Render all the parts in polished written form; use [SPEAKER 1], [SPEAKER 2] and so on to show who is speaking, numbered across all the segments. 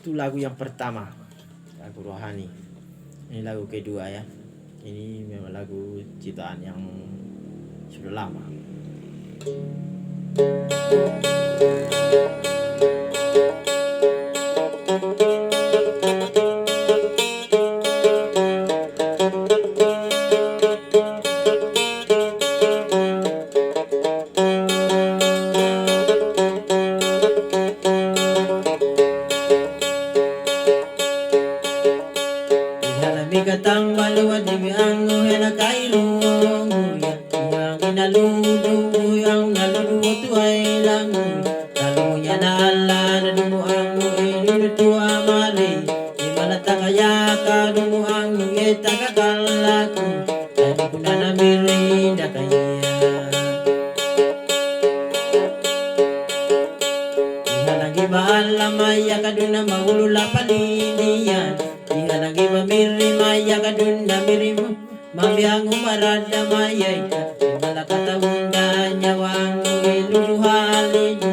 [SPEAKER 1] Itu lagu yang pertama, lagu rohani. Ini lagu kedua ya. Ini memang lagu ciptaan yang sudah lama. Katang baluwa dibi ango hena kailong ya yang inaludu yang naludu tu ay lang lalu nya na ala na dumu ango ilu tua mali di malata kaya ka dumu ango eta kakalaku tadi kuna na mirinda kaya ihalagi bahala maya kaduna mahulula palinian ihalagi mamiri maya kadunda mirimu mamiangu marada maya imalakata unda nyawangu ilulu haliju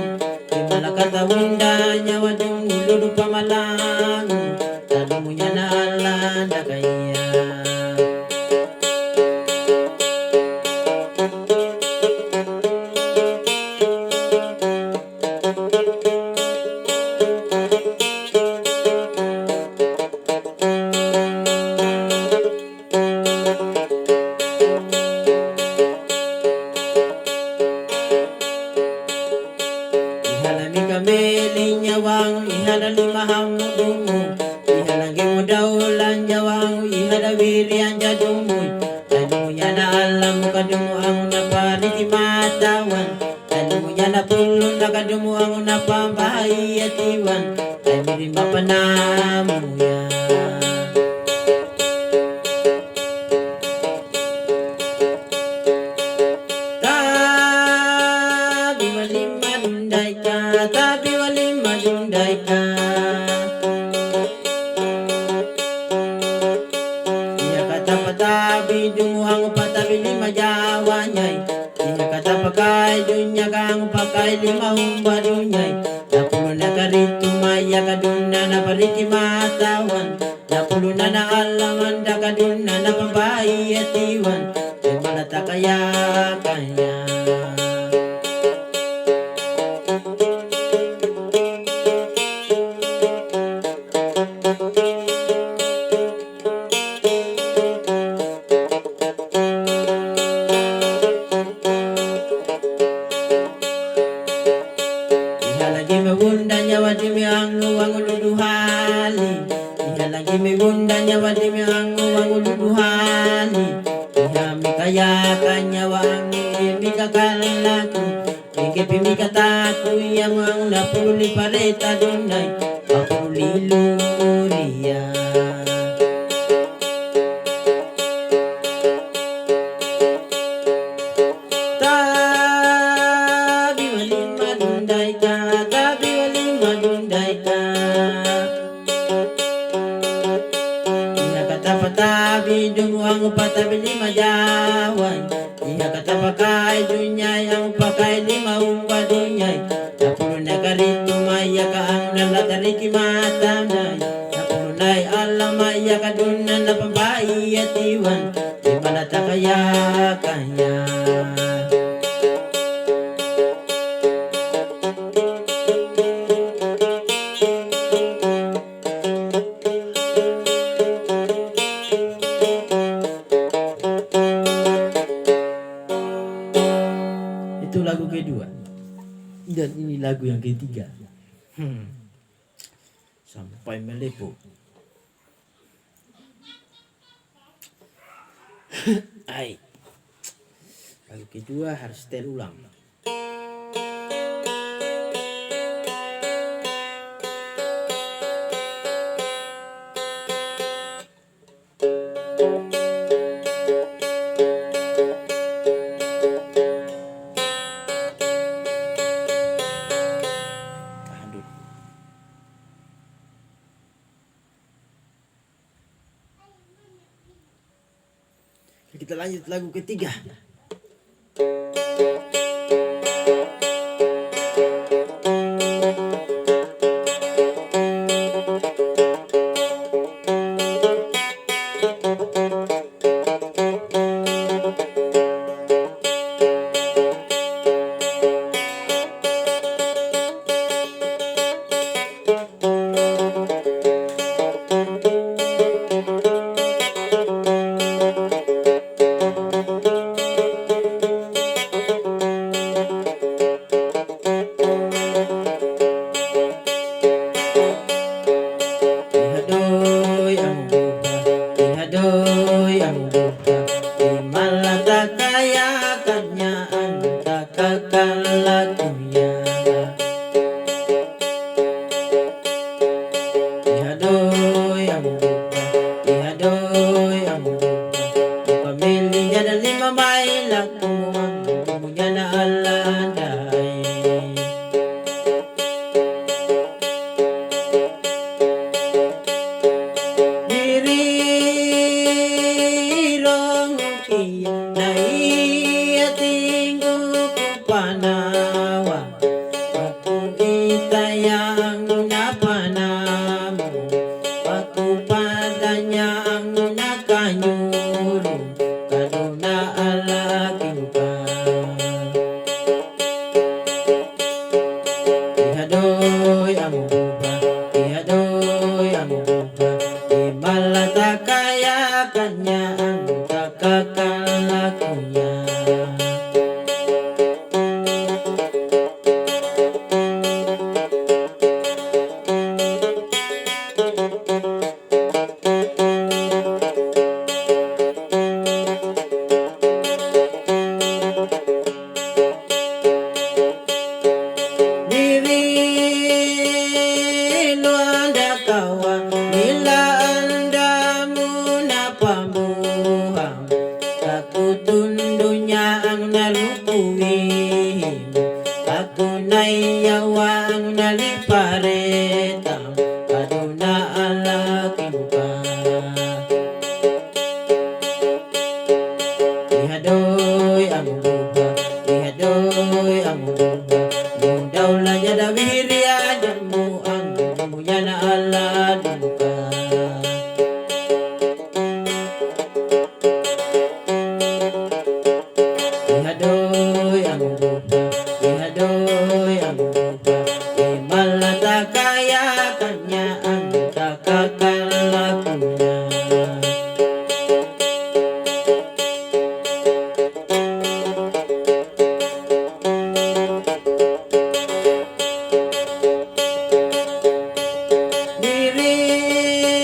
[SPEAKER 1] imalakata unda nyawadung ilulu pamalangu talumunya na alanda kaya nyawang ihada lima hamudumu ihalagi mudaulan jawang ihada wirian jadumu lalunya na alam kadumu ang napariti matawan lalunya na pulun na kadumu ang napambahayatiwan ay mirimba panamu ya patabi dumuang patabi lima jawanyay Inya kata pakai dunya kang pakai lima umba dunyay Napulu na karito maya kaduna na pariki matawan Napulu na alaman da kaduna na pambayi at iwan Di malata kaya kaya Wadimi wangu duduhali Ihalagi mi bundanya wadimi wangu duduhali Ihami kaya kanya wangi imi kakalaku Ikipi mi kataku yang wangu napuli pareta dunay Papuli luria Tabi walin madunday ka Tabi walin madunday ka Iha kata patabi dumuang patabi lima jawan Iha kata pakai dunyay ang pakai lima umba dunyay Napuro na karito maya ka ang nalatariki matanay Napuro na'y alamaya ka dun na napambayi at iwan Di malata kaya kaya Itu lagu kedua dan ini lagu yang ketiga. Sampai melepuh. Ai. Lagu kedua harus terulang. Kita lanjut lagu ketiga.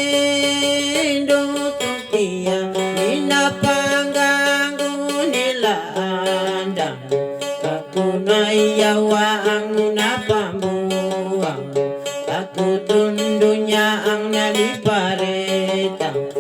[SPEAKER 1] Dirindo tukia minapangganggu nilandang aku naiyawa ang napambuang aku tundunya ang naliparetang